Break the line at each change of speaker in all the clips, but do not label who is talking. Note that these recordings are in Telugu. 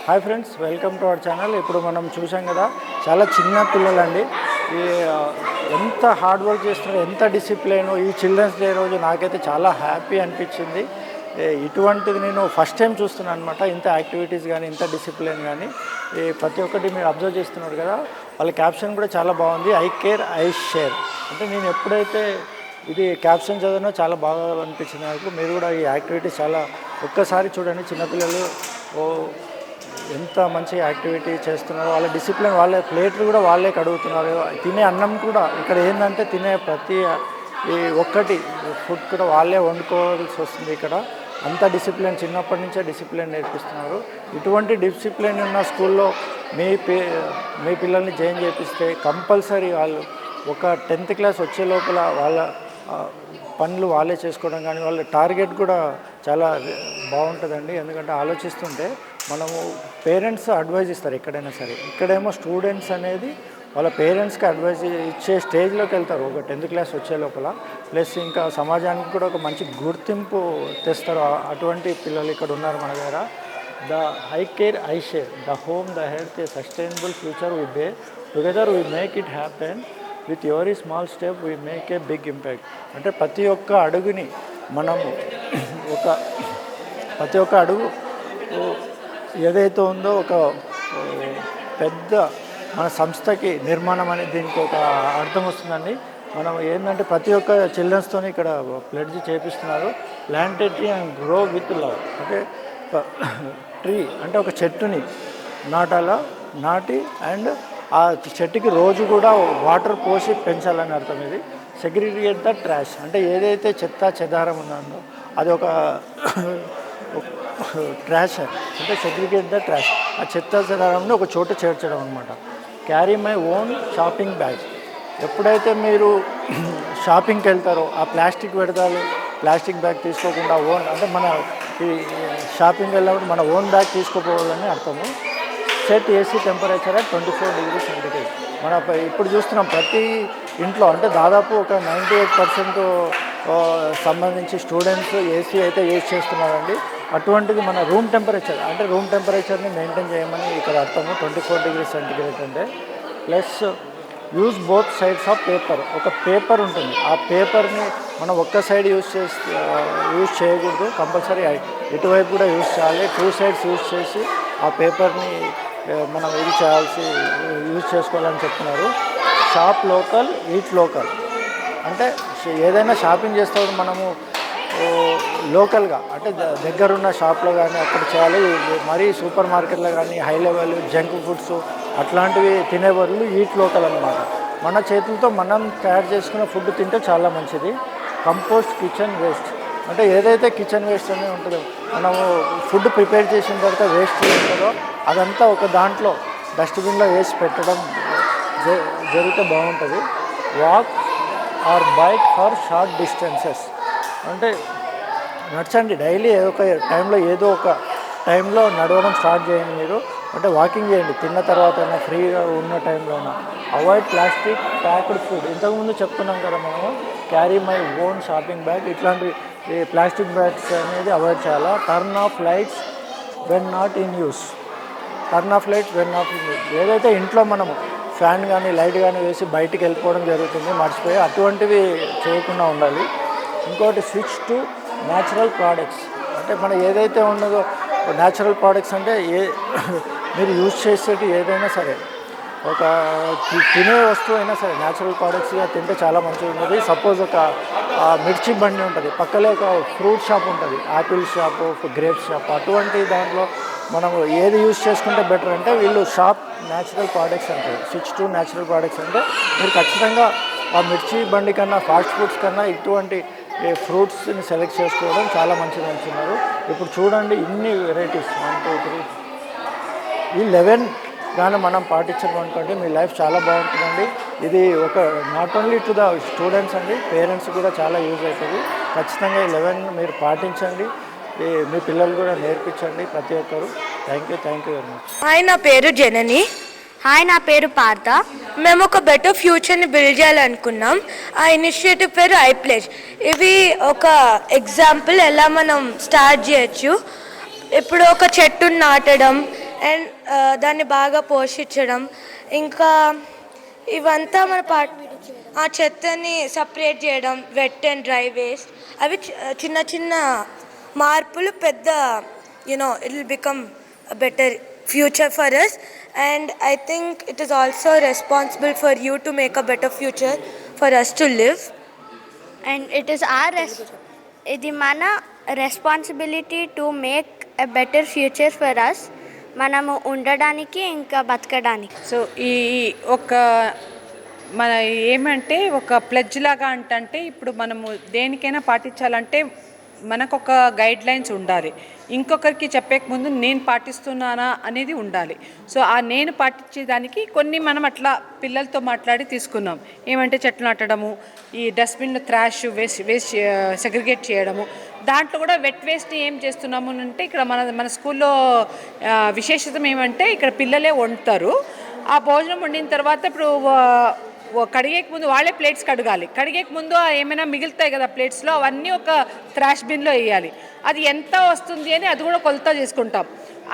Hi friends, welcome to our channel. ఇప్పుడు మనం చూసాం కదా, చాలా చిన్న పిల్లలండి. ఈ ఎంత హార్డ్ వర్క్ చేస్తున్నారో, ఎంత డిసిప్లిన్. ఈ చిల్డ్రన్స్ డే రోజు నాకైతే చాలా హ్యాపీ అనిపించింది. ఇటువంటిది నేను ఫస్ట్ టైం చూస్తున్నాను అనమాట. ఇంత యాక్టివిటీస్ కానీ, ఇంత డిసిప్లిన్ కానీ ప్రతి ఒక్కటి మీరు అబ్జర్వ్ చేస్తున్నారు కదా. వాళ్ళ క్యాప్షన్ కూడా చాలా బాగుంది, ఐ కేర్ ఐ షేర్. అంటే నేను ఎప్పుడైతే ఇది క్యాప్షన్ చదివినా చాలా బాగా అనిపించింది నాకు. మీరు కూడా ఈ యాక్టివిటీస్ చాలా ఒక్కసారి చూడండి. చిన్నపిల్లలు ఎంత మంచి యాక్టివిటీ చేస్తున్నారు. వాళ్ళ డిసిప్లిన్, వాళ్ళ ప్లేట్లు కూడా వాళ్ళే కడుగుతున్నారు. తినే అన్నం కూడా ఇక్కడ ఏంటంటే తినే ప్రతి ఒక్కటి ఫుడ్ కూడా వాళ్ళే వండుకోవాల్సి వస్తుంది. ఇక్కడ అంత డిసిప్లిన్, చిన్నప్పటి నుంచే డిసిప్లిన్ నేర్పిస్తున్నారు. ఇటువంటి డిసిప్లిన్ ఉన్న స్కూల్లో మీ పిల్లల్ని జాయిన్ చేపిస్తే కంపల్సరీ వాళ్ళు ఒక 10th క్లాస్ వచ్చే లోపల వాళ్ళ పనులు వాళ్ళే చేసుకోవడం కానీ, వాళ్ళ టార్గెట్ కూడా చాలా బాగుంటుందండి. ఎందుకంటే ఆలోచిస్తుంటే మనము పేరెంట్స్ అడ్వైజ్ ఇస్తారు ఎక్కడైనా సరే. ఇక్కడేమో స్టూడెంట్స్ అనేది వాళ్ళ పేరెంట్స్కి అడ్వైజ్ ఇచ్చే స్టేజ్లోకి వెళ్తారు ఒక 10th క్లాస్ వచ్చే లోపల. ప్లస్ ఇంకా సమాజానికి కూడా ఒక మంచి గుర్తింపు తెస్తారు. అటువంటి పిల్లలు ఇక్కడ ఉన్నారు మన దగ్గర. The I care I share, the home, the health, a sustainable future we be together we make it happen, with every small step we make a big impact. అంటే ప్రతి ఒక్క అడుగుని మనము ప్రతి ఒక్క అడుగు ఏదైతే ఉందో ఒక పెద్ద మన సంస్థకి నిర్మాణం అనేది దీనికి ఒక అర్థం వస్తుందండి. మనం ఏంటంటే ప్రతి ఒక్క చిల్డ్రన్స్తో ఇక్కడ ప్లెడ్జ్ చేపిస్తున్నారు. Plant a tree and grow with love. అంటే ట్రీ అంటే ఒక చెట్టుని నాటి అండ్ ఆ చెట్టుకి రోజు కూడా వాటర్ పోసి పెంచాలని అర్థం. ఇది సెగ్రిగేట్ ద ట్రాష్, అంటే ఏదైతే చెత్త చెదారం ఉందో అది ఒక ట్రాష్, అంటే సెగ్రిగేట్ ద ట్రాష్, ఆ చెత్త చెదారంని ఒక చోట చేర్చడం అనమాట. Carry my own shopping bag. ఎప్పుడైతే మీరు షాపింగ్కి వెళ్తారో ఆ ప్లాస్టిక్ బ్యాగ్ తీసుకోకుండా ఓన్, అంటే మన ఈ షాపింగ్కి వెళ్ళినప్పుడు మన ఓన్ బ్యాగ్ తీసుకోపోవాలని అర్థము. Set AC temperature at 24 degrees centigrade. మన ఇప్పుడు చూస్తున్నాం ప్రతి ఇంట్లో, అంటే దాదాపు ఒక 98% సంబంధించి స్టూడెంట్స్ ఏసీ అయితే యూజ్ చేస్తున్నారండి. అటువంటిది మన రూమ్ టెంపరేచర్ని మెయింటైన్ చేయమని ఇక్కడ అర్థము. 24 degrees సెంటిగ్రేడ్ అంటే. Plus use both sides of paper. ఒక పేపర్ ఉంటుంది, ఆ పేపర్ని మనం ఒక్క సైడ్ యూజ్ చేయకూడదు, కంపల్సరీ ఇటువైపు కూడా యూజ్ చేయాలి. 2 sides యూజ్ చేసి ఆ పేపర్ని మనం యూజ్ చేసుకోవాలని చెప్తున్నారు. Shop local, eat local. అంటే ఏదైనా షాపింగ్ చేసేటప్పుడు మనము లోకల్గా, అంటే దగ్గరున్న షాప్లో కానీ అక్కడ చేయాలి. మరీ సూపర్ మార్కెట్లో కానీ హై లెవెల్ జంక్ ఫుడ్స్ అట్లాంటివి తినే బదులు ఈట్ లోకల్ అన్నమాట. మన చేతులతో మనం తయారు చేసుకున్న ఫుడ్ తింటే చాలా మంచిది. కంపోస్ట్ కిచెన్ వేస్ట్, అంటే ఏదైతే కిచెన్ వేస్ట్ అనేది ఉంటుందో, మనము ఫుడ్ ప్రిపేర్ చేసిన తర్వాత వేస్ట్ ఉంటుందో అదంతా ఒక దాంట్లో డస్ట్బిన్లో వేసి పెట్టడం జరిగితే బాగుంటుంది. Walk or bike for short distances, అంటే నడచండి డైలీ ఏదో ఒక టైంలో నడవడం స్టార్ట్ చేయండి మీరు. అంటే వాకింగ్ చేయండి తిన్న తర్వాత, ఫ్రీగా ఉన్న టైంలోనా. Avoid plastic packed food. ఇంతకుముందు చెప్తున్నాం కదా మనము, carry my own shopping bag. ఇట్లాంటి ప్లాస్టిక్ బ్యాగ్స్ అనేది అవాయిడ్ చేయాలా. Turn off lights when not in use. ఏదైతే ఇంట్లో మనము ఫ్యాన్ కానీ లైట్ కానీ వేసి బయటికి వెళ్ళిపోవడం జరుగుతుంది మర్చిపోయి, అటువంటివి చేయకుండా ఉండాలి. ఇంకోటి స్విచ్ టు న్యాచురల్ ప్రోడక్ట్స్. అంటే మనం ఏదైతే ఉన్నదో న్యాచురల్ ప్రోడక్ట్స్ అంటే మీరు యూజ్ చేసేటి ఏదైనా సరే, ఒక తినే వస్తువు అయినా సరే న్యాచురల్ ప్రోడక్ట్స్గా తింటే చాలా మంచిగా ఉంటుంది. సపోజ్ ఒక మిర్చి బండి ఉంటుంది, పక్కనే ఒక ఫ్రూట్ షాప్ ఉంటుంది, యాపిల్ షాపు, గ్రేప్స్ షాప్. అటువంటి దాంట్లో మనం ఏది యూజ్ చేసుకుంటే బెటర్ అంటే వీళ్ళు షాప్ న్యాచురల్ ప్రోడక్ట్స్ అంటారు. స్విచ్ టు న్యాచురల్ ప్రోడక్ట్స్ అంటే మీరు ఖచ్చితంగా ఆ మిర్చి బండి కన్నా, ఫాస్ట్ ఫుడ్స్ కన్నా ఇటువంటి ఫ్రూట్స్ని సెలెక్ట్ చేసుకోవడం చాలా మంచిది అంటున్నారు. ఇప్పుడు చూడండి ఇన్ని వెరైటీస్, 1 2 3 ఈ 11 కానీ మనం పాటించడం అనుకోండి మీ లైఫ్ చాలా బాగుంటుందండి. ఇది ఒక not only to the students అండి, పేరెంట్స్ కూడా చాలా యూజ్ అవుతుంది. ఖచ్చితంగా 11 మీరు పాటించండి, మీ పిల్లలు కూడా నేర్పించండి ప్రతి ఒక్కరు. Thank you very much.
Hi, నా పేరు జనని.
హాయ్, నా పేరు పార్థ.
మేము ఒక బెటర్ ఫ్యూచర్ని బిల్డ్ చేయాలనుకున్నాం. ఆ ఇనిషియేటివ్ పేరు ఐ ప్లేజ్. ఇవి ఒక ఎగ్జాంపుల్ ఎలా మనం స్టార్ట్ చేయొచ్చు. ఇప్పుడు ఒక చెట్టును నాటడం, అండ్ దాన్ని బాగా పోషించడం, ఇంకా ఇవంతా మన ఆ చెత్తని సపరేట్ చేయడం, వెట్ అండ్ డ్రై వేస్ట్, అవి చిన్న చిన్న మార్పులు పెద్ద it will become better future for us. And I think it is also responsible for you to make a better future for us to live.
And it is ఇది మన responsibility to make a better future for us, మనము ఉండడానికి ఇంకా బతకడానికి.
సో ఈ ఒక మన ఏమంటే ఒక ప్లెడ్జ్ లాగా అంటే ఇప్పుడు మనము దేనికైనా పాటించాలంటే మనకొక గైడ్ లైన్స్ ఉండాలి, ఇంకొకరికి చెప్పే ముందు నేను పాటిస్తున్నానా అనేది ఉండాలి. సో ఆ నేను పాటించేదానికి కొన్ని మనం అట్లా పిల్లలతో మాట్లాడి తీసుకున్నాం. ఏమంటే చెట్లు నాటడము, ఈ డస్ట్బిన్ థ్రాష్ వేస్ట్ సెగ్రిగేట్ చేయడము. దాంట్లో కూడా వెట్ వేస్ట్ని ఏం చేస్తున్నాము అంటే ఇక్కడ మన స్కూల్లో విశేషత ఏమంటే ఇక్కడ పిల్లలే వండుతారు. ఆ భోజనం వండిన తర్వాత ఇప్పుడు కడిగేక ముందు వాళ్ళే ప్లేట్స్ కడిగేక ముందు ఏమైనా మిగులుతాయి కదా ప్లేట్స్లో, అవన్నీ ఒక థ్రాష్ బిన్లో వేయాలి. అది ఎంత వస్తుంది అని అది కూడా కొలత చేసుకుంటాం.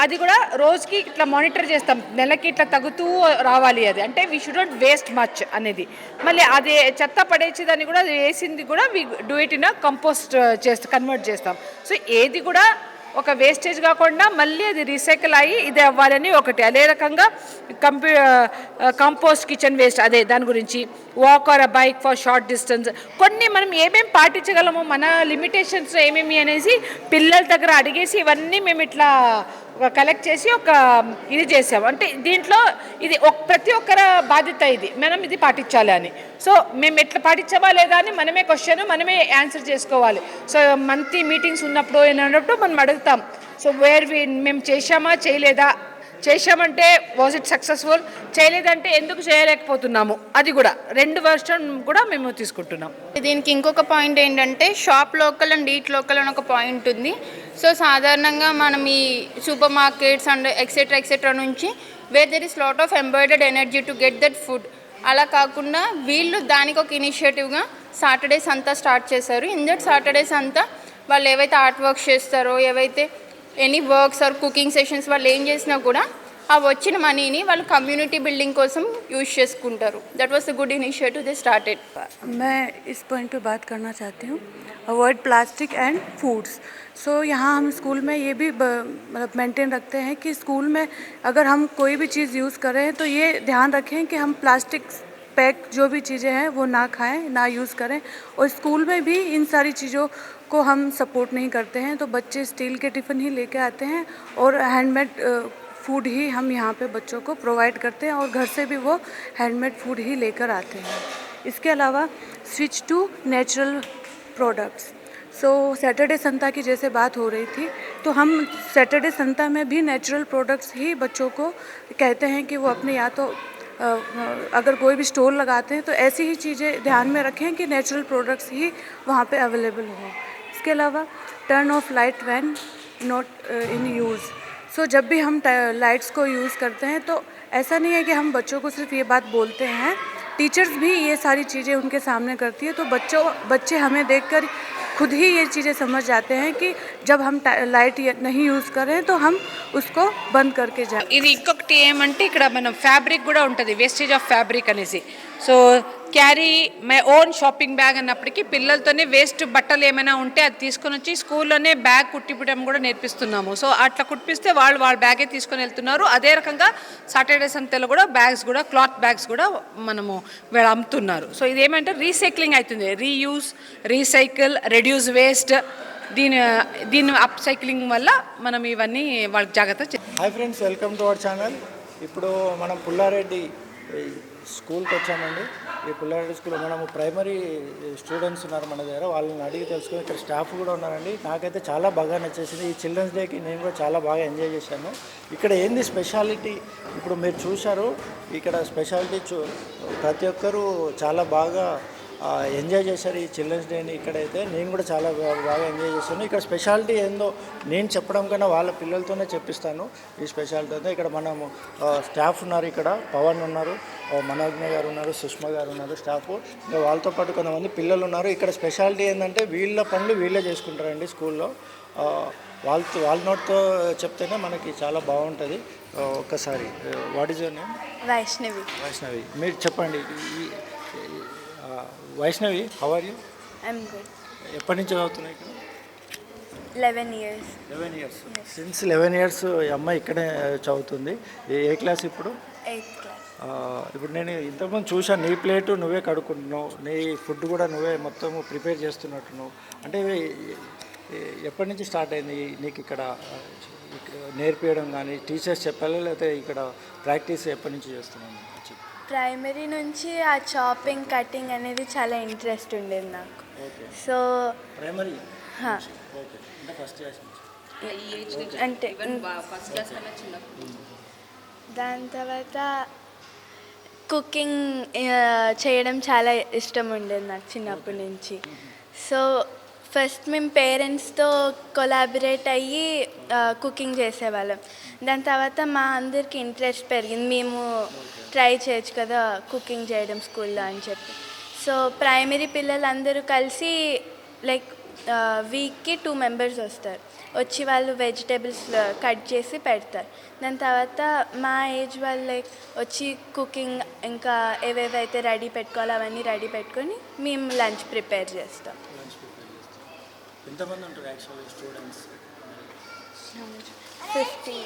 అది కూడా రోజుకి ఇట్లా మానిటర్ చేస్తాం, నెలకి ఇట్లా తగ్గుతూ రావాలి. అది అంటే వీ షుడోంట్ వేస్ట్ మచ్ అనేది. మళ్ళీ అది చెత్త పడేసేదాన్ని కూడా వేసింది కూడా we do it in compost convert చేస్తాం. సో ఏది కూడా ఒక వేస్టేజ్ కాకుండా మళ్ళీ అది రీసైకిల్ అయ్యి ఇది అవ్వాలని ఒకటి. అదే రకంగా కంపోస్ట్ కిచెన్ వేస్ట్, అదే దాని గురించి walk or bike for short distance, కొన్ని మనం ఏమేమి పాటించగలము, మన లిమిటేషన్స్ ఏమేమి అనేసి పిల్లల దగ్గర అడిగేసి ఇవన్నీ మేము ఇట్లా కలెక్ట్ చేసి ఒక ఇది చేసాము. అంటే దీంట్లో ఇది ప్రతి ఒక్కరి బాధ్యత, ఇది మనం ఇది పాటించాలి అని. సో మేము ఎట్లా పాటించామా లేదా అని మనమే క్వశ్చన్ మనమే ఆన్సర్ చేసుకోవాలి. సో మంత్లీ మీటింగ్స్ ఉన్నప్పుడు ఏమన్నప్పుడు మనం అడుగుతాం. సో మేము చేశామా చేయలేదా, చేశామంటే వాజ్ ఇట్ సక్సెస్ఫుల్, చేయలేదంటే ఎందుకు చేయలేకపోతున్నాము, అది కూడా 2 వర్షన్ కూడా మేము తీసుకుంటున్నాం.
దీనికి ఇంకొక పాయింట్ ఏంటంటే shop local and eat local అని ఒక పాయింట్ ఉంది. సో సాధారణంగా మనం ఈ సూపర్ మార్కెట్స్ అండ్ ఎక్సెట్రా నుంచి where there is lot of embodied energy to get that food, అలా కాకుండా వీళ్ళు దానికి ఒక ఇనిషియేటివ్గా సాటర్డేస్ అంతా స్టార్ట్ చేశారు. ఇన్ దట్ సాటర్డేస్ అంతా వాళ్ళు ఏవైతే ఆర్ట్ వర్క్స్ చేస్తారో, ఏవైతే any works or cooking sessions వాళ్ళు ఏం చేసినా కూడా ఆ వచ్చిన మనీని వాళ్ళు కమ్యూనిటీ బిల్డింగ్ కోసం యూజ్ చేసుకుంటారు. That was the good initiative they started.
मैं इस पॉइंट पे बात करना चाहती हूँ, अवॉइड प्लास्टिक एंड फूड्स. सो यहाँ हम स्कूल में ये भी मतलब मेंटेन रखते हैं कि स्कूल में अगर हम कोई भी चीज़ यूज़ कर रहे हैं तो ये ध्यान रखें कि हम प्लास्टिक पैक जो भी चीज़ें हैं वो ना खाएं, ना यूज़ करें. और स्कूल में भी इन सारी चीज़ों को हम सपोर्ट नहीं करते हैं. तो बच्चे स्टील के टिफ़िन ही लेके आते हैं और हैंडमेड फूड ही हम यहाँ पे बच्चों को प्रोवाइड करते हैं और घर से भी वो हैंडमेड फूड ही लेकर आते हैं. इसके अलावा switch to natural products. So Saturday Santa की जैसे बात हो रही थी, तो हम सैटरडे संता में भी नेचुरल प्रोडक्ट्स ही बच्चों को कहते हैं कि वो अपने या तो अगर कोई भी स्टोर लगाते हैं तो ऐसी ही चीज़ें ध्यान में रखें कि नेचुरल प्रोडक्ट्स ही वहाँ पे अवेलेबल हो. इसके अलावा turn off light when not in use. So जब भी हम लाइट्स को यूज़ करते हैं तो ऐसा नहीं है कि हम बच्चों को सिर्फ ये बात बोलते हैं, टीचर्स भी ये सारी चीज़ें उनके सामने करती है. तो बच्चे हमें देखकर खुद ही ये चीज़ें समझ जाते हैं कि जब हम लाइट नहीं यूज़ करें तो हम उसको बंद करके जाए.
ఇది ఇంకొకటి ఏమంటే ఇక్కడ మనం ఫ్యాబ్రిక్ కూడా ఉంటుంది, వేస్టేజ్ ఆఫ్ ఫ్యాబ్రిక్ అనేసి. So carry my own shopping bag అన్నప్పటికీ పిల్లలతోనే వేస్ట్ బట్టలు ఏమైనా ఉంటే అది తీసుకొని వచ్చి స్కూల్లోనే బ్యాగ్ కుట్టిపడం కూడా నేర్పిస్తున్నాము. సో అట్లా కుట్టిస్తే వాళ్ళ బ్యాగే తీసుకొని వెళ్తున్నారు. అదే రకంగా సాటర్డే సంతలో కూడా బ్యాగ్స్ కూడా క్లాత్ బ్యాగ్స్ కూడా మనము వీళ్ళు అమ్ముతున్నారు. సో ఇదేమంటే రీసైక్లింగ్ అవుతుంది, రీయూజ్, రీసైకిల్, రెడ్యూస్ వేస్ట్, దీని అప్ సైక్లింగ్ వల్ల మనం ఇవన్నీ వాళ్ళకి జాగ్రత్త.
Hi friends, welcome to our channel. ఇప్పుడు మనం పుల్లారెడ్డి స్కూల్కి వచ్చామండి. ఈ పుల్లారెడ్డి స్కూల్లో మనము ప్రైమరీ స్టూడెంట్స్ ఉన్నారు మన దగ్గర, వాళ్ళని అడిగి తెలుసుకొని ఇక్కడ స్టాఫ్ కూడా ఉన్నారండి. నాకైతే చాలా బాగా నచ్చేసింది. ఈ చిల్డ్రన్స్ డేకి నేను కూడా చాలా బాగా ఎంజాయ్ చేశాను. ఇక్కడ ఏంది స్పెషాలిటీ ఇప్పుడు మీరు చూశారు. ఇక్కడ స్పెషాలిటీ ప్రతి ఒక్కరూ చాలా బాగా ఎంజాయ్ చేశారు ఈ చిల్డ్రన్స్ డేని. ఇక్కడైతే నేను కూడా చాలా బాగా ఎంజాయ్ చేశాను. ఇక్కడ స్పెషాలిటీ ఏందో నేను చెప్పడం కన్నా వాళ్ళ పిల్లలతోనే చెప్పిస్తాను ఈ స్పెషాలిటీ అంతా. ఇక్కడ మనము స్టాఫ్ ఉన్నారు, ఇక్కడ పవన్ ఉన్నారు, మనోజ్ఞ గారు ఉన్నారు, సుష్మా గారు ఉన్నారు స్టాఫ్. ఇంకా వాళ్ళతో పాటు కొంతమంది పిల్లలు ఉన్నారు. ఇక్కడ స్పెషాలిటీ ఏంటంటే వీళ్ళ పనులు వీళ్ళే చేసుకుంటారండి స్కూల్లో. వాల్నట్తో చెప్తేనే మనకి చాలా బాగుంటుంది. ఒక్కసారి what is your name?
Vaishnavi.
Vaishnavi. మీరు చెప్పండి. Vaishnavi, how are you?
I'm good.
ఎప్పటి నుంచి చదువుతున్నాయి ఇక్కడ?
11 years.
11 years. సిన్స్ 11 years ఈ అమ్మాయి ఇక్కడే చదువుతుంది. ఏ క్లాస్ ఇప్పుడు?
8th class.
ఇప్పుడు నేను ఇంతకుముందు చూసాను, నీ ప్లేటు నువ్వే కడుక్కుంటున్నావు, నీ ఫుడ్ కూడా నువ్వే మొత్తం ప్రిపేర్ చేస్తున్నట్టున్నావు. అంటే ఎప్పటి నుంచి స్టార్ట్ అయింది నీకు ఇక్కడ నేర్పించడం కానీ? టీచర్స్ చెప్పాలి లేకపోతే ఇక్కడ ప్రాక్టీస్ ఎప్పటి నుంచి చేస్తున్నాను?
ప్రైమరీ నుంచి ఆ చాపింగ్ కటింగ్ అనేది చాలా ఇంట్రెస్ట్ ఉండేది నాకు. సో
ప్రైమరీ ఓకే, అంటే ఫస్ట్ క్లాస్ నుంచి
అంటే దాని తర్వాత కుకింగ్ చేయడం చాలా ఇష్టం ఉండేది నాకు చిన్నప్పటి నుంచి. సో ఫస్ట్ మేము పేరెంట్స్తో కొలాబరేట్ అయ్యి కుకింగ్ చేసేవాళ్ళం. దాని తర్వాత మా అందరికి ఇంట్రెస్ట్ పెరిగింది, మేము ట్రై చేయొచ్చు కదా కుకింగ్ చేయడం స్కూల్లో అని చెప్పి. సో ప్రైమరీ పిల్లలందరూ కలిసి లైక్ వీక్కి 2 members వస్తారు, వచ్చి వాళ్ళు వెజిటేబుల్స్ కట్ చేసి పెడతారు. దాని తర్వాత మా ఏజ్ వాళ్ళు లైక్ వచ్చి కుకింగ్ ఇంకా ఏవేవైతే రెడీ పెట్టుకోవాలో అవన్నీ రెడీ పెట్టుకొని మేము లంచ్ ప్రిపేర్ చేస్తాం.
ఎంతమంది ఉంటారు యాక్చువల్లీ స్టూడెంట్స్?
50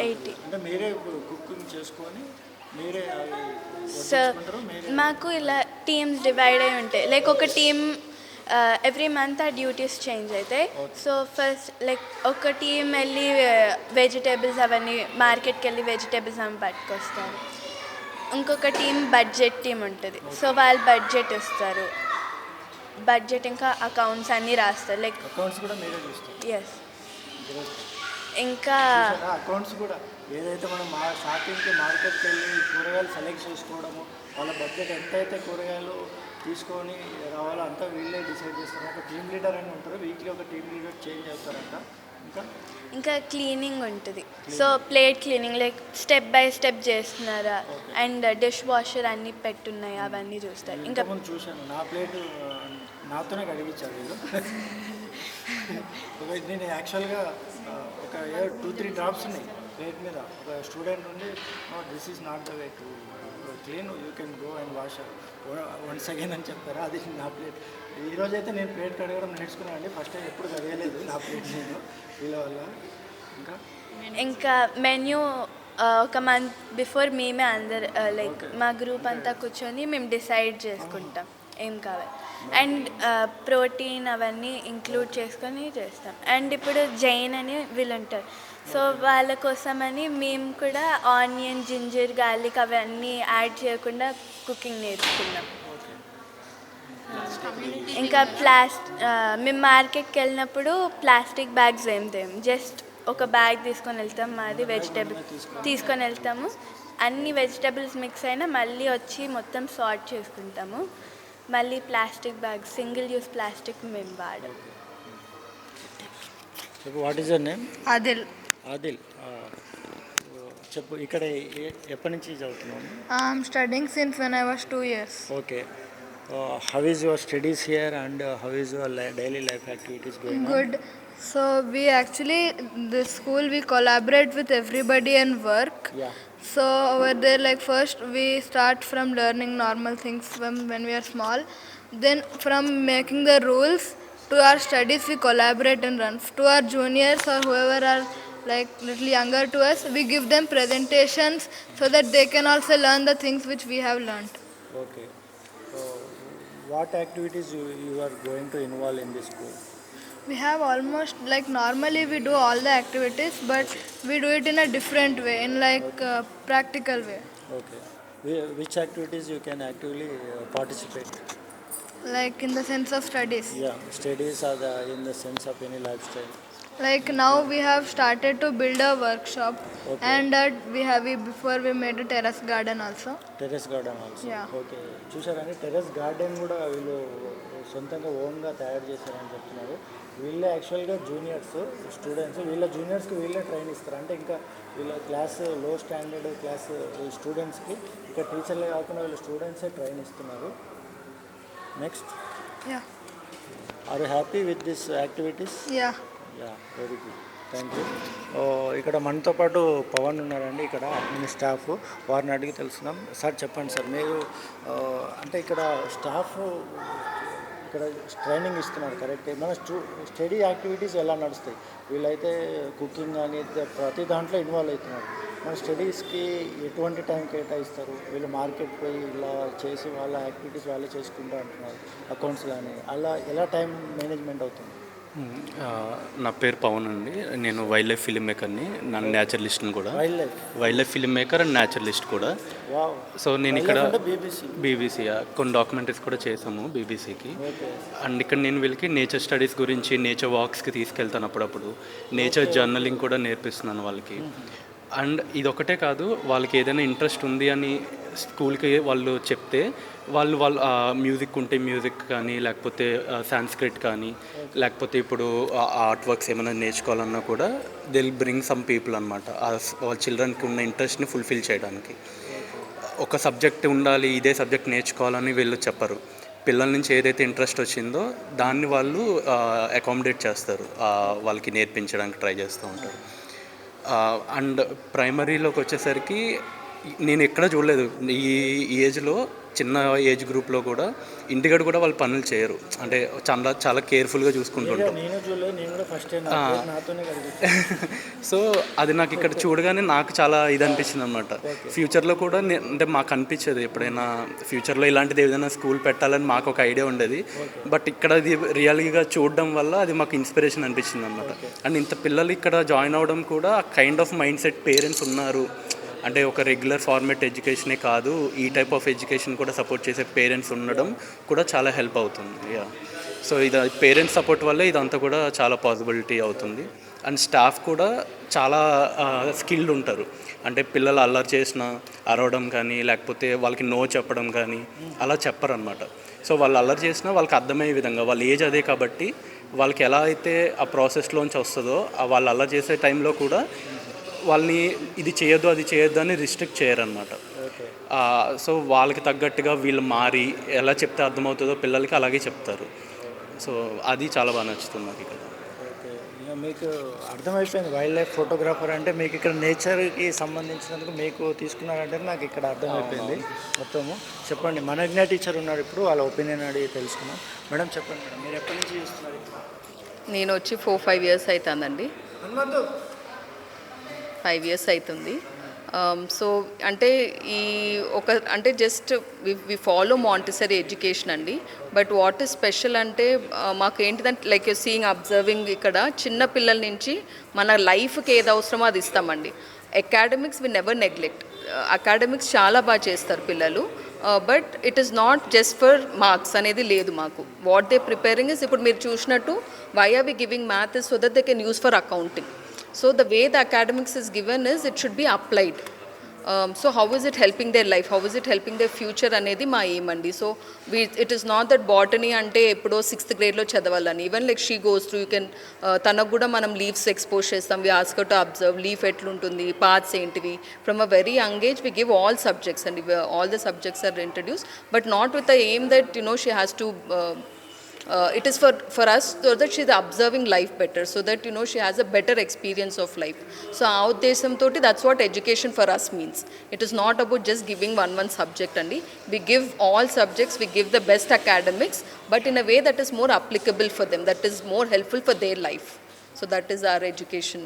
80.
అంటే మీరే కుకింగ్ చేసుకొని మీరే
సో మాకు ఇలా టీమ్స్ డివైడ్ అయి ఉంటాయి. లైక్ ఒక టీమ్ ఎవ్రీ మంత్ ఆ డ్యూటీస్ చేంజ్ అవుతాయి. సో ఫస్ట్ లైక్ ఒక టీం వెళ్ళి వెజిటేబుల్స్ అవన్నీ మార్కెట్కి వెళ్ళి వెజిటేబుల్స్ అవి పట్టుకొస్తారు. ఇంకొక టీం బడ్జెట్ టీం ఉంటుంది. సో వాళ్ళు బడ్జెట్ ఇస్తారు, బడ్జెట్ ఇంకా అకౌంట్స్ అన్నీ రాస్తారు. లైక్
అకౌంట్స్ కూడా మీరే చూస్తారు?
ఎస్. ఇంకా
అకౌంట్స్ కూడా ఏదైతే మనం షాపింగ్కి మార్కెట్కి వెళ్ళి కూరగాయలు సెలెక్ట్ చేసుకోవడము, వాళ్ళ బడ్జెట్ ఎంతైతే కూరగాయలు తీసుకొని రావాలో అంతా వీళ్ళే డిసైడ్ చేస్తారు. ఒక టీమ్ లీడర్ అని ఉంటారు, వీక్లీ ఒక టీమ్ లీడర్ చేంజ్ అవుతారంట.
ఇంకా క్లీనింగ్ ఉంటుంది. So plate cleaning like step by step చేస్తున్నారా అండ్ డిష్ వాషర్ అన్నీ పెట్టున్నాయి అవన్నీ చూస్తారు. ఇంకా
చూశాను, నా ప్లేట్ నాతోనే కడిగించారు వీళ్ళు. నేను యాక్చువల్గా ఒక 2-3 డ్రాప్స్ ఉన్నాయి ప్లేట్ మీద. ఒక స్టూడెంట్ ఉండి this is not the way to clean, you can go and wash once again అని చెప్పారు. అది నా ప్లేట్. ఈరోజైతే నేను ప్లేట్ కడగడం నేర్చుకున్నానండి. ఫస్ట్ టైం ఎప్పుడు కడగలేదు నా ప్లేట్ నేను వీళ్ళ వల్ల.
ఇంకా మెన్యూ ఒక మంత్ బిఫోర్ మేమే అందరు లైక్ మా గ్రూప్ అంతా కూర్చొని మేము డిసైడ్ చేసుకుంటాం ఏం కావాలి. అండ్ ప్రోటీన్ అవన్నీ ఇంక్లూడ్ చేసుకొని చేస్తాం. అండ్ ఇప్పుడు జైన్ అని వీళ్ళు ఉంటారు, సో వాళ్ళ కోసమని మేము కూడా ఆనియన్, జింజర్, గార్లిక్ అవన్నీ యాడ్ చేయకుండా కుకింగ్ నేర్చుకున్నాం. ఇంకా మేము మార్కెట్కి వెళ్ళినప్పుడు ప్లాస్టిక్ బ్యాగ్స్ ఏం తేం, జస్ట్ ఒక బ్యాగ్ తీసుకొని వెళ్తాం, మాది వెజిటేబుల్ తీసుకొని వెళ్తాము. అన్ని వెజిటేబుల్స్ మిక్స్ అయినా మళ్ళీ వచ్చి మొత్తం సార్ట్ చేసుకుంటాము. మళ్ళీ plastic bag, single use plastic మేము వాడం.
What is your name?
Adil.
Adil, చెప్పు, ఇక్కడ ఎప్పటి నుంచి చదువుతున్నాము?
I'm studying since when I was 2 years.
Okay. How is your studies here and how is your daily life activities going on?
Good. So we actually, this school, we collaborate with everybody and work.
Yeah.
So over there, like first we start from learning normal things when we are small. Then from making the rules to our studies, we collaborate and run. To our juniors or whoever are like little younger to us, we give them presentations so that they can also learn the things which we have learned.
Okay. So what activities you are going to involve in this school?
We have almost like normally we do all the activities, but we do it in a different way, in like practical way.
Okay. Which activities you can actively participate?
Like in the sense of studies.
Yeah, studies are in the sense of any lifestyle.
Like now we have started to build a workshop.
Okay.
And before we made a terrace garden also.
Terrace garden also.
Yeah.
Okay. చూసారండి, టెర్రస్ గార్డెన్ కూడా వీళ్ళు సొంతంగా ఓన్గా తయారు చేశారని చెప్తున్నారు. వీళ్ళే యాక్చువల్గా జూనియర్స్ స్టూడెంట్స్, వీళ్ళ జూనియర్స్కి వీళ్ళే ట్రైన్ ఇస్తారు. అంటే ఇంకా వీళ్ళ క్లాస్ లో స్టాండర్డ్ క్లాస్ స్టూడెంట్స్కి ఇంకా టీచర్లే కాకుండా వీళ్ళ స్టూడెంట్సే ట్రైన్ ఇస్తున్నారు. Next.
Yeah.
Are you happy with this activities?
Yeah.
Yeah, very good, thank you. ఇక్కడ మనతో పాటు పవన్ ఉన్నారండి, ఇక్కడ అడ్మిన్ స్టాఫ్. వారిని అడిగి తెలుసుకుందాం. సార్ చెప్పండి సార్, మీరు అంటే ఇక్కడ స్టాఫ్ ఇక్కడ ట్రైనింగ్ ఇస్తున్నారు కరెక్ట్. మన స్టడీ యాక్టివిటీస్ ఎలా నడుస్తాయి? వీళ్ళైతే కుకింగ్ కానీ ప్రతి దాంట్లో ఇన్వాల్వ్ అవుతున్నారు. మన స్టడీస్కి ఎటువంటి టైం కేటాయిస్తారు? వీళ్ళు మార్కెట్ పోయి ఇలా చేసి వాళ్ళ యాక్టివిటీస్ వాళ్ళే చేసుకుంటూ అంటున్నారు, అకౌంట్స్ కానీ అలా ఎలా టైం మేనేజ్మెంట్ అవుతుంది?
నా పేరు పవన్ అండి. నేను వైల్డ్ లైఫ్ ఫిల్మ్ మేకర్ని, నా న్యాచురలిస్ట్ని కూడా. Wild life film maker and naturalist కూడా. సో నేను ఇక్కడ బీబీసీ కొన్ని డాక్యుమెంటరీస్ కూడా చేసాము బీబీసీకి. అండ్ ఇక్కడ నేను వీళ్ళకి నేచర్ స్టడీస్ గురించి, నేచర్ వాక్స్కి తీసుకెళ్తాను, అప్పుడప్పుడు నేచర్ జర్నలింగ్ కూడా నేర్పిస్తున్నాను వాళ్ళకి. అండ్ ఇదొకటే కాదు, వాళ్ళకి ఏదైనా ఇంట్రెస్ట్ ఉంది అని స్కూల్కి వాళ్ళు చెప్తే వాళ్ళు మ్యూజిక్ ఉంటే మ్యూజిక్ కానీ, లేకపోతే సాంస్క్రిట్ కానీ, లేకపోతే ఇప్పుడు ఆర్ట్ వర్క్స్ ఏమైనా నేర్చుకోవాలన్నా కూడా they will bring some people అనమాట, వాళ్ళ చిల్డ్రన్కి ఉన్న ఇంట్రెస్ట్ని ఫుల్ఫిల్ చేయడానికి. ఒక సబ్జెక్ట్ ఉండాలి, ఇదే సబ్జెక్ట్ నేర్చుకోవాలని వీళ్ళు చెప్పరు. పిల్లల నుంచి ఏదైతే ఇంట్రెస్ట్ వచ్చిందో దాన్ని వాళ్ళు అకామిడేట్ చేస్తారు, వాళ్ళకి నేర్పించడానికి ట్రై చేస్తూ ఉంటారు. అండ్ ప్రైమరీలోకి వచ్చేసరికి నేను ఎక్కడ చూడలేదు ఈ ఏజ్లో, చిన్న ఏజ్ గ్రూప్లో కూడా ఇంటికాడ కూడా వాళ్ళు పనులు చేయరు. అంటే చాలా కేర్ఫుల్గా చూసుకుంటుంటాం. సో అది నాకు ఇక్కడ చూడగానే నాకు చాలా ఇది అనిపించింది అనమాట. ఫ్యూచర్లో కూడా అంటే మాకు అనిపించేది ఎప్పుడైనా ఫ్యూచర్లో ఇలాంటిది ఏదైనా స్కూల్ పెట్టాలని మాకు ఒక ఐడియా ఉండేది. బట్ ఇక్కడ అది రియల్గా చూడడం వల్ల అది మాకు ఇన్స్పిరేషన్ అనిపించింది అనమాట. అండ్ ఇంత పిల్లలు ఇక్కడ జాయిన్ అవ్వడం కూడా kind of mind set parents ఉన్నారు. అంటే ఒక రెగ్యులర్ ఫార్మేట్ ఎడ్యుకేషనే కాదు, ఈ టైప్ ఆఫ్ ఎడ్యుకేషన్ కూడా సపోర్ట్ చేసే పేరెంట్స్ ఉండడం కూడా చాలా హెల్ప్ అవుతుంది. యా, సో ఇది పేరెంట్స్ సపోర్ట్ వల్లే ఇదంతా కూడా చాలా పాసిబిలిటీ అవుతుంది. అండ్ స్టాఫ్ కూడా చాలా స్కిల్డ్ ఉంటారు. అంటే పిల్లలు అల్లరి చేసిన అరవడం కానీ, లేకపోతే వాళ్ళకి నో చెప్పడం కానీ అలా చెప్పరనమాట. సో వాళ్ళు అల్లరి చేసినా వాళ్ళకి అర్థమయ్యే విధంగా, వాళ్ళ ఏజ్ అదే కాబట్టి వాళ్ళకి ఎలా అయితే ఆ ప్రాసెస్లోంచి వస్తుందో, వాళ్ళు అల్లరి చేసే టైంలో కూడా వాళ్ళని ఇది చేయొద్దు అది చేయొద్దు అని రిస్ట్రిక్ట్ చేయరనమాట. సో వాళ్ళకి తగ్గట్టుగా వీళ్ళు మారి ఎలా చెప్తే అర్థమవుతుందో పిల్లలకి అలాగే చెప్తారు. సో అది చాలా బాగా నచ్చుతుంది నాకు ఇక్కడ.
మీకు అర్థమైపోయింది, వైల్డ్ లైఫ్ ఫోటోగ్రాఫర్ అంటే మీకు ఇక్కడ నేచర్కి సంబంధించినందుకు మీకు తీసుకున్నారంటే నాకు ఇక్కడ అర్థమైపోయింది మొత్తము. చెప్పండి, మనజ్ఞ టీచర్ ఉన్నారు ఇప్పుడు, వాళ్ళ ఒపీనియన్ అడిగి తెలుసుకున్నాం. మేడం చెప్పండి మేడం, మీరు ఎప్పటి నుంచి చూస్తున్నారు?
నేను వచ్చి 4-5 years అవుతుందండి. 5 years అవుతుంది. సో అంటే అంటే just we follow Montessori education అండి. బట్ వాట్ ఈస్ స్పెషల్ అంటే మాకు ఏంటిదంటే లైక్ సీయింగ్ అబ్జర్వింగ్ ఇక్కడ చిన్న పిల్లల నుంచి మన లైఫ్కి ఏది అవసరమో అది ఇస్తామండి. Academics we never neglect. Academics చాలా బాగా చేస్తారు పిల్లలు. But it is not just for marks అనేది లేదు మాకు. వాట్ దే ప్రిపేరింగ్ ఇస్, ఇప్పుడు మీరు చూసినట్టు why are we giving math is so that they can use for accounting. So the way the academics is given is it should be applied. So how is it helping their life? How is it helping their future అనేది మా aim అండి. So it is not that botany అంటే ఎప్పుడో 6th grade లో చదవాలని. Even like she goes through you can, తనకు కూడా మనం లీవ్స్ ఎక్స్పోజ్ చేస్తాం. We ask her to observe leaf ఎట్లుంటుంది, పార్ట్స్ ఏంటివి. From a very young age we give all subjects అండి. All the subjects are introduce, but not with the aim that she has to it is for us so that she is observing life better, so that she has a better experience of life. So aa uddesham toti that's what education for us means. It is not about just giving one subject andi. We give all subjects, we give the best academics, but in a way that is more applicable for them, that is more helpful for their life. So that is our education.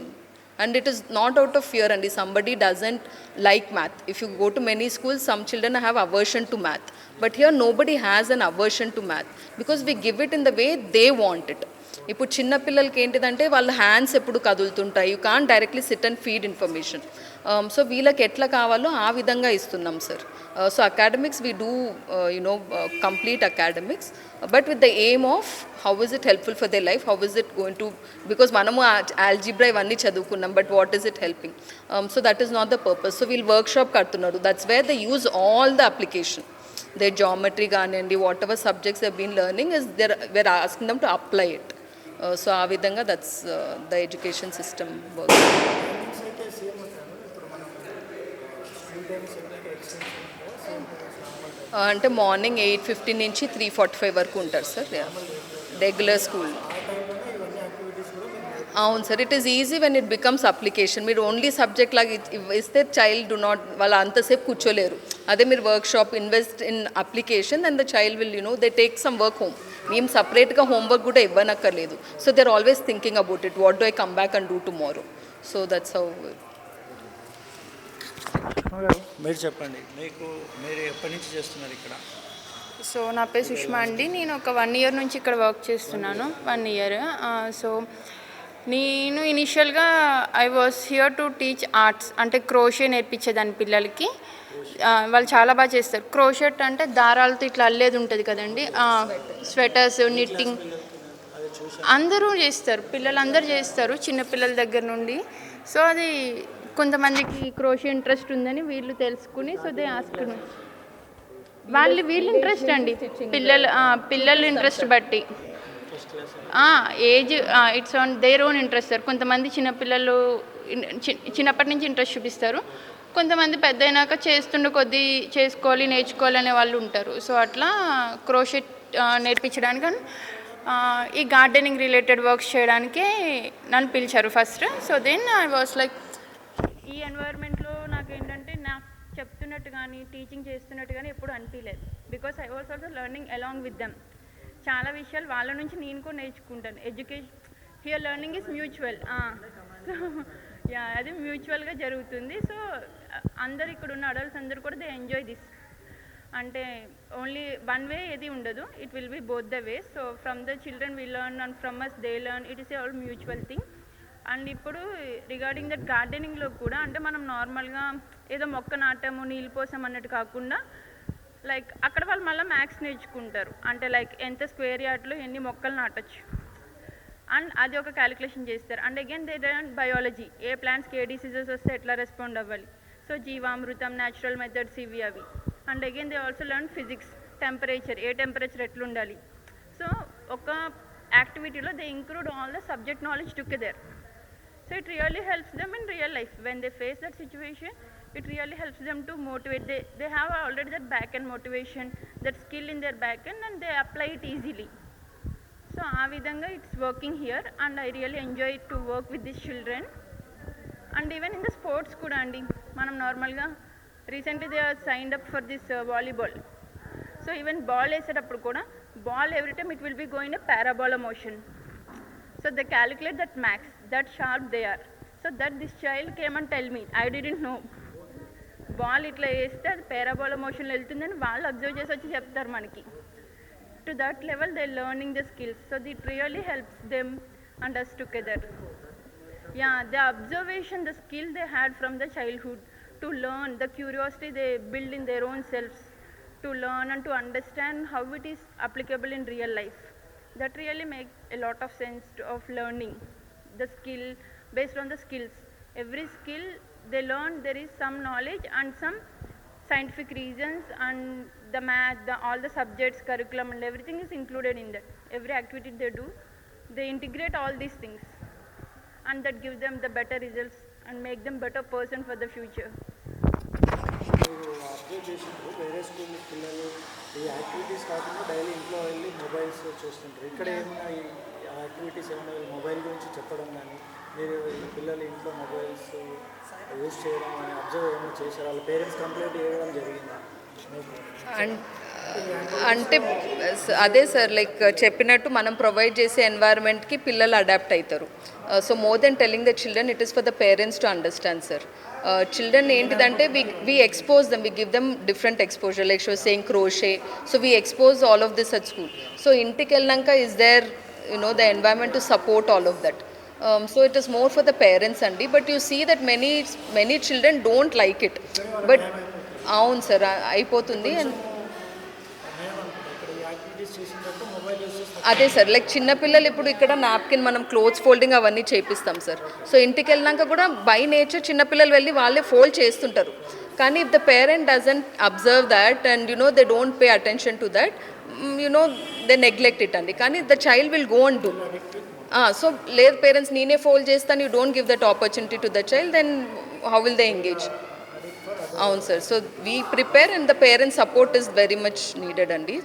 And it is not out of fear, and if somebody doesn't like math, if you go to many schools, some children have aversion to math, but here nobody has an aversion to math because we give it in the way they want it. ఇప్పుడు చిన్న పిల్లలకి ఏంటిదంటే వాళ్ళ హ్యాండ్స్ ఎప్పుడు కదులుతుంటాయి, you can't directly sit and feed information. So వీళ్ళకి ఎట్లా కావాలో ఆ విధంగా ఇస్తున్నాం sir. So academics we do complete academics, but with the aim of how is it helpful for they life, how is it going to, because మనము ఆల్జీబ్రా ఇవన్నీ చదువుకున్నాం, but what is it helping. So that is not the purpose. So వీళ్ళు వర్క్ షాప్ కడుతున్నారు, that's where they use all the application. their geometry కానివ్వండి, whatever subjects they've been learning is we're asking them to apply it. So ఆ విధంగా that's the education system works. అంటే మార్నింగ్ 8:15 నుంచి 3:45 వరకు ఉంటారు సార్ రెగ్యులర్ స్కూల్. అవును sir, it is easy when it becomes application. మీరు ఓన్లీ సబ్జెక్ట్ లాగా ఇస్తే చైల్డ్ డు నాట్, వాళ్ళు అంతసేపు కూర్చోలేరు. అదే మీరు workshop invest in application and the child will they take some work home. మేము సపరేట్గా హోంవర్క్ కూడా ఇవ్వనక్కర్లేదు. So they are always thinking about it, what do I come back and do tomorrow. So that's how.
మీరు చెప్పండి, మీరు ఎప్పటి నుంచి చేస్తున్నారు ఇక్కడ?
సో నా పేరు సుష్మా అండి. నేను ఒక 1 year నుంచి ఇక్కడ వర్క్ చేస్తున్నాను. 1 year. సో నేను ఇనిషియల్గా I was here to teach arts, అంటే క్రోషే నేర్పించేదాన్ని పిల్లలకి. వాళ్ళు చాలా బాగా చేస్తారు. క్రోషెట్ అంటే దారాలతో ఇట్లా అల్లేది ఉంటుంది కదండి, స్వెటర్స్, నిట్టింగ్ అందరూ చేస్తారు, పిల్లలందరూ చేస్తారు, చిన్నపిల్లల దగ్గర నుండి. సో అది కొంతమందికి క్రోషే ఇంట్రెస్ట్ ఉందని వీళ్ళు తెలుసుకుని, సో దే ఆస్క్ వీళ్ళు ఇంట్రెస్ట్ అండి, పిల్లల ఇంట్రెస్ట్ బట్టి age it's on their own interest sir. కొంతమంది చిన్నపిల్లలు చిన్నప్పటి నుంచి ఇంట్రెస్ట్ చూపిస్తారు, కొంతమంది పెద్ద అయినాక చేస్తుండే కొద్దీ చేసుకోవాలి నేర్చుకోవాలి అనే వాళ్ళు ఉంటారు. సో అట్లా క్రోషెట్ నేర్పించడానికి ఈ గార్డెనింగ్ రిలేటెడ్ వర్క్స్ చేయడానికే నన్ను పిలిచారు first. So then I was like, ఈ ఎన్వైర్న్మెంట్లో నాకు ఏంటంటే నాకు చెప్తున్నట్టు కానీ టీచింగ్ చేస్తున్నట్టు కానీ ఎప్పుడు అనిపించలేదు. Because I was also learning along with them. చాలా విషయాలు వాళ్ళ నుంచి నేను కూడా నేర్చుకుంటాను. Education here learning is mutual. So yeah, అది మ్యూచువల్గా జరుగుతుంది. సో అందరు ఇక్కడ ఉన్న అడల్ట్స్ అందరూ కూడా దే ఎంజాయ్ దిస్. అంటే ఓన్లీ వన్ వే ఏది ఉండదు, it will be both the ways. So from the children we learn and from us they learn. It is a all mutual thing. And ఇప్పుడు రిగార్డింగ్ దట్ గార్డెనింగ్లో కూడా అంటే మనం నార్మల్గా ఏదో మొక్క నాటాము నీళ్ళు పోసాం అన్నట్టు కాకుండా, లైక్ అక్కడ వాళ్ళు మళ్ళీ మ్యాథ్స్ నేర్చుకుంటారు. అంటే లైక్ ఎంత స్క్వేర్ యార్డ్లో ఎన్ని మొక్కలు నాటచ్చు అండ్ అది ఒక క్యాలిక్యులేషన్ చేస్తారు. And again they learn biology, ఏ ప్లాంట్స్కి ఏ డిసీజెస్ వస్తే ఎట్లా రెస్పాండ్ అవ్వాలి. సో జీవామృతం, న్యాచురల్ మెథడ్స్ ఇవి అవి. And again they also learn physics, temperature, ఏ టెంపరేచర్ ఎట్లుండాలి. సో ఒక యాక్టివిటీలో they include all the subject knowledge together. So it really helps them in real life when they face that situation. It really helps them to motivate. They have already that back end motivation, that skill in their back end, and they apply it easily. So aa vidhanga it's working here and I really enjoy to work with these children. And even in the sports kuda andi, manam normal ga recently they are signed up for this volleyball. So even ball esetappudu kuda ball every time it will be going a parabola motion. So they calculate that max, that sharp they are. So that this child came and tell me, I didn't know. Ball itla వేస్తే అది పారాబోలా మోషన్లో వెళ్తుందని వాళ్ళు అబ్జర్వ్ చేసి వచ్చి చెప్తారు మనకి. To that level they learning the skills. So it really helps them and us together. Yeah, the observation, the skill they had from the childhood to learn, the curiosity they build in their own selves to learn and to understand how it is applicable in real life. That really makes a lot of sense of learning the skill based on the skills. Every skill they learn, there is some knowledge and some scientific reasons, and the math, all the subjects, curriculum and everything is included in that. Every activity they do, they integrate all these things and that gives them the better results and make them better person for the future.
Observe చేసినప్పుడు వేరే స్కూల్ పిల్లలు ఈ యాక్టివిటీస్ కాకుండా డైలీ ఇంట్లో వెళ్ళి మొబైల్స్ చూస్తుంటారు. ఇక్కడ ఏమైనా ఈ యాక్టివిటీస్ ఏమైనా మొబైల్ గురించి చెప్పడం కానీ, మీరు పిల్లలు ఇంట్లో మొబైల్స్ యూజ్ చేయడం కానీ అబ్జర్వ్ ఏమైనా చేశారు? వాళ్ళ పేరెంట్స్ కంప్లైంట్ చేయడం జరిగిందా మీకు?
అంటే అదే సార్, లైక్ చెప్పినట్టు మనం ప్రొవైడ్ చేసే ఎన్వైర్న్మెంట్కి పిల్లలు అడాప్ట్ అవుతారు. So more than telling the children, it is for the parents to understand sir. Children ఏంటిదంటే we expose them, we give them different exposure, like she was saying crochet. So we expose all of this at school. So ఇంటికి వెళ్ళాక is there the environment to support all of that. So it is more for the parents andi, but you see that many children don't like it. But అవును సార్ అయిపోతుంది. అండ్ అదే సార్, లైక్ చిన్నపిల్లలు ఇప్పుడు ఇక్కడ నాప్కిన్ మనం క్లోత్స్ ఫోల్డింగ్ అవన్నీ చేపిస్తాం సార్. సో ఇంటికి వెళ్ళినాక కూడా బై నేచర్ చిన్నపిల్లలు వెళ్ళి వాళ్ళే ఫోల్డ్ చేస్తుంటారు. కానీ if the parent doesn't observe that and they don't pay attention to that, they neglect it అండి. కానీ the child will go and do. So లేదు పేరెంట్స్ నేనే ఫోల్డ్ చేస్తాను, you don't give that opportunity to the child, then how will they engage? అవును sir. So we prepare and the parents support is very much needed అండి.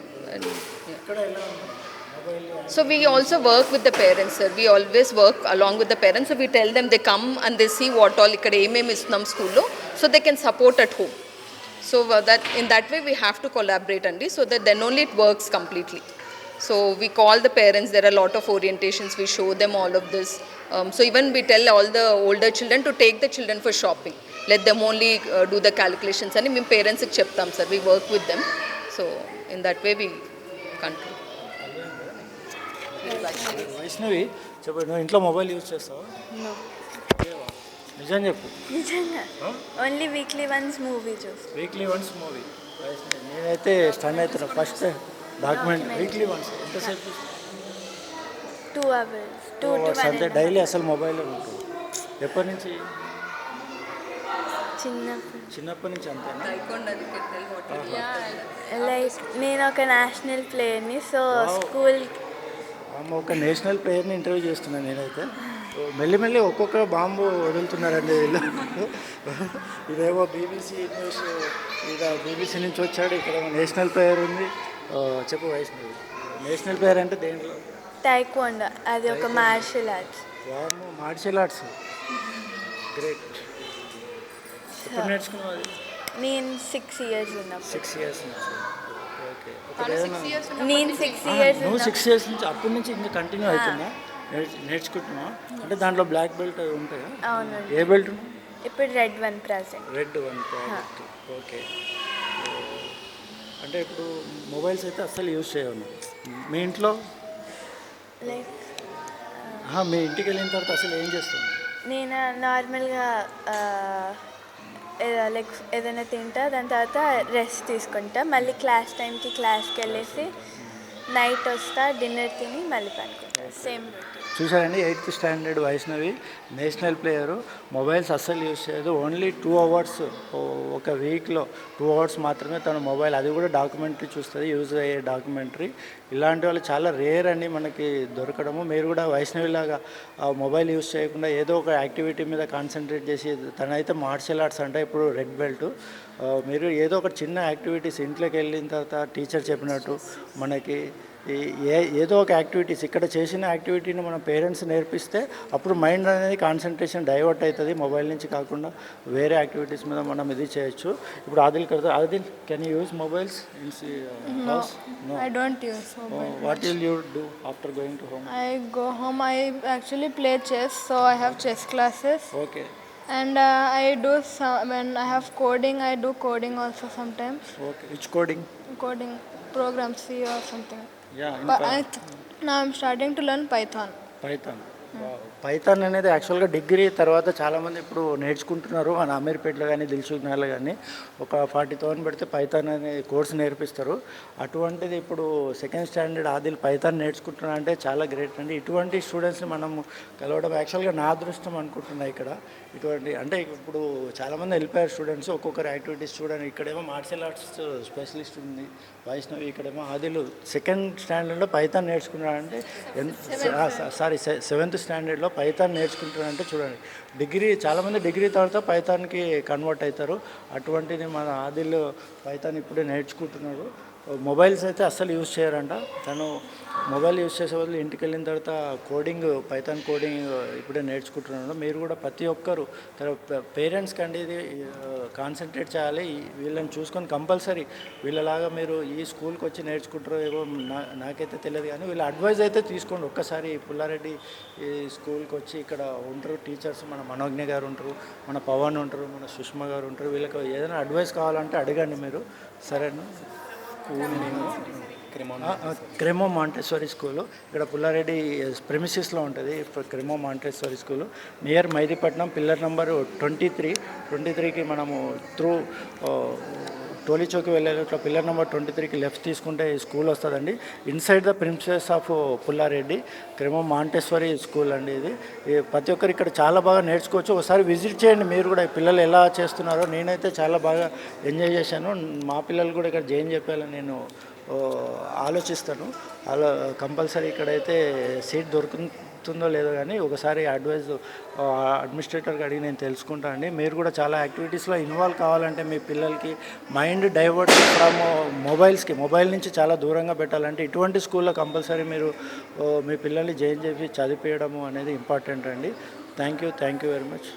So we also work with the parents, sir. We always work along with the parents. So we tell them, they come and they see what all ikkada em istunam school lo, so they can support at home. So that in that way we have to collaborate andi, so that then only it works completely. So we call the parents. There are a lot of orientations. We show them all of this. So even we tell all the older children to take the children for shopping. Let them only do the calculations. And we parents ki cheptam, sir. We work with them. So in that way we control.
Vaishnavi చెప్పు, నువ్వు ఇంట్లో మొబైల్ యూజ్ చేస్తావా? నిజం చెప్పు.
నిజంగా ఓన్లీ వీక్లీ వన్స్ మూవీ చూస్తాను.
Weekly once movie. నేనైతే స్టన్ అవుతున్నా. ఫస్ట్ డాక్యుమెంట్ వీక్లీ వన్స్ ఎంతసేపు?
2 hours, 2 to 1
అంటే డైలీ అసలు మొబైల్ ఉంటుంది. ఎప్పటి నుంచి? చిన్నప్పటి నుంచి అంతేనా?
లైక్ నేను ఒక నేషనల్ ప్లేయర్ని. సో స్కూల్
ఒక నేషనల్ ప్లేయర్ని ఇంటర్వ్యూ చేస్తున్నాను నేనైతే. మెల్లిమెల్లి ఒక్కొక్క బాంబు వదులుతున్నారండి వీళ్ళు. ఇదేమో బీబీసీ న్యూస్, ఇక్కడ బీబీసీ నుంచి వచ్చాడు, ఇక్కడ నేషనల్ ప్లేయర్ ఉంది. చెప్పు వైష్ణవి, నేషనల్ ప్లేయర్ అంటే దేంట్లో?
టైక్వాండో, అది ఒక martial arts.
Martial arts, great. ఎప్పుడు నేర్చుకున్నావు అది?
నేను 6 years ఉన్నప్పుడు.
6 years నుంచి. ఓకే.
నేను 6 years
నువ్వు 6 years నుంచి అప్పటి నుంచి ఇంకా కంటిన్యూ అవుతున్నా నేర్చుకుంటున్నా? అంటే దాంట్లో బ్లాక్ బెల్ట్ ఉంటాయా?
అవునండి.
ఏ బెల్ట్?
ఇప్పుడు red 1 present.
Red 1 project. Okay. అంటే ఇప్పుడు మొబైల్స్ అయితే అస్సలు యూజ్ చేయను. మీ ఇంట్లో
లైక్
మీ ఇంటికి వెళ్ళిన తర్వాత అసలు ఏం చేస్తుంది?
నేను నార్మల్గా లైక్ ఏదైనా తింటా, దాని తర్వాత రెస్ట్ తీసుకుంటా, మళ్ళీ క్లాస్ టైంకి క్లాస్కి వెళ్ళేసి నైట్ వస్తా, డిన్నర్ తిని మళ్ళీ పడుకుంటా. సేమ్
చూసారండి, 8th standard Vaishnavi national player. Mobiles అస్సలు యూజ్ చేయదు. ఓన్లీ 2 hours ఒక వీక్లో 2 hours మాత్రమే తన మొబైల్, అది కూడా డాక్యుమెంటరీ చూస్తుంది, యూజ్ అయ్యే డాక్యుమెంటరీ. ఇలాంటి వాళ్ళు చాలా రేర్ అండి మనకి దొరకడము. మీరు కూడా వైష్ణవిలాగా మొబైల్ యూజ్ చేయకుండా ఏదో ఒక యాక్టివిటీ మీద కాన్సన్ట్రేట్ చేసి, తనైతే మార్షల్ ఆర్ట్స్ అంటే ఇప్పుడు రెడ్ బెల్ట్. మీరు ఏదో ఒక చిన్న యాక్టివిటీస్ ఇంట్లోకి వెళ్ళిన తర్వాత టీచర్ చెప్పినట్టు మనకి ఏదో ఒక యాక్టివిటీస్ ఇక్కడ చేసిన యాక్టివిటీని మన పేరెంట్స్ నేర్పిస్తే అప్పుడు మైండ్ అనేది కాన్సన్ట్రేషన్ డైవర్ట్ అవుతుంది, మొబైల్ నుంచి కాకుండా వేరే యాక్టివిటీస్ మీద మనం ఇది చేయొచ్చు. ఇప్పుడు ఆదిల్ కడతా. Adil, can you use mobiles in house?
No, I don't use mobile.
What will you do after going to home?
I go home, I actually play chess, so I have chess classes.
Okay.
And I do some, when I have coding, I do coding also sometimes.
Okay. Which coding?
Coding, program C or something.
Yeah.
But now I'm starting to learn Python.
Python. Python అనేది యాక్చువల్గా డిగ్రీ తర్వాత చాలామంది ఇప్పుడు నేర్చుకుంటున్నారు. మన అమీర్పేటలో కానీ దిల్సుఖ్నగర్లో కానీ ఒక 40,000 పెడితే పైథాన్ అనే కోర్సు నేర్పిస్తారు. అటువంటిది ఇప్పుడు 2nd స్టాండర్డ్ ఆదిల్ పైథాన్ నేర్చుకుంటున్నా అంటే చాలా గ్రేట్ అండి. ఇటువంటి స్టూడెంట్స్ని మనం కలవడం యాక్చువల్గా నా అదృష్టం అనుకుంటున్నా. ఇక్కడ ఇటువంటి అంటే ఇప్పుడు చాలామంది వెళ్ళిపోయారు స్టూడెంట్స్, ఒక్కొక్కరు యాక్టివిటీస్ చూడండి. ఇక్కడేమో మార్షల్ ఆర్ట్స్ స్పెషలిస్ట్ ఉంది వైష్ణవి, ఇక్కడేమో ఆదిల్ 2nd స్టాండర్డ్లో పైథాన్ నేర్చుకున్నాడంటే, సారీ 7th స్టాండర్డ్లో పైథాన్ నేర్చుకుంటారంటే చూడండి. డిగ్రీ చాలామంది డిగ్రీ తర్వాత పైథాన్కి కన్వర్ట్ అవుతారు. అటువంటిది మన ఆదిల్ పైథాన్ ఇప్పుడే నేర్చుకుంటున్నాడు. మొబైల్స్ అయితే అస్సలు యూజ్ చేయరంట. తను మొబైల్ యూజ్ చేసే బదులు ఇంటికి వెళ్ళిన తర్వాత కోడింగ్, పైథాన్ కోడింగ్ ఇప్పుడే నేర్చుకుంటున్నాడు. మీరు కూడా ప్రతి ఒక్కరు తన పేరెంట్స్కి అండి ఇది కాన్సన్ట్రేట్ చేయాలి. వీళ్ళని చూసుకొని కంపల్సరీ వీళ్ళలాగా మీరు ఈ స్కూల్కి వచ్చి నేర్చుకుంటారో ఏమో నాకైతే తెలియదు, కానీ వీళ్ళ అడ్వైజ్ అయితే తీసుకోండి. ఒక్కసారి పుల్లారెడ్డి ఈ స్కూల్కి వచ్చి ఇక్కడ ఉంటారు టీచర్స్, మన మనోజ్ఞ గారు ఉంటారు, మన పవన్ ఉంటారు, మన సుష్మా గారు ఉంటారు. వీళ్ళకి ఏదైనా అడ్వైస్ కావాలంటే అడగండి మీరు, సరేనా? క్రెమో మాంటెసరీ స్కూలు ఇక్కడ పుల్లారెడ్డి ప్రెమిసెస్లో ఉంటుంది. Cremo Montessori school near Mehdipatnam, pillar number 23కి మనము త్రూ టోలీచౌకి వెళ్ళే ఇట్లా పిల్లర్ నెంబర్ 23కి లెఫ్ట్ తీసుకుంటే ఈ స్కూల్ వస్తుందండి. Inside the premises of Pullareddy Cremo Montessori school అండి ఇది. ప్రతి ఒక్కరు ఇక్కడ చాలా బాగా నేర్చుకోవచ్చు. ఒకసారి విజిట్ చేయండి మీరు కూడా. పిల్లలు ఎలా చేస్తున్నారో నేనైతే చాలా బాగా ఎంజాయ్ చేశాను. మా పిల్లలు కూడా ఇక్కడ జాయిన్ చెప్పాలని నేను ఆలోచిస్తాను. అలా కంపల్సరీ ఇక్కడైతే సీట్ వస్తుందో లేదో కానీ ఒకసారి అడ్వైజ్ అడ్మినిస్ట్రేటర్కి అడిగి నేను తెలుసుకుంటాను అండి. మీరు కూడా చాలా యాక్టివిటీస్లో ఇన్వాల్వ్ కావాలంటే మీ పిల్లలకి మైండ్ డైవర్ట్ ఫ్రమ్ మొబైల్ నుంచి చాలా దూరంగా పెట్టాలంటే ఇటువంటి స్కూల్లో కంపల్సరీ మీరు మీ పిల్లల్ని జాయిన్ చేసి చదివించడము అనేది ఇంపార్టెంట్ అండి. Thank you very much.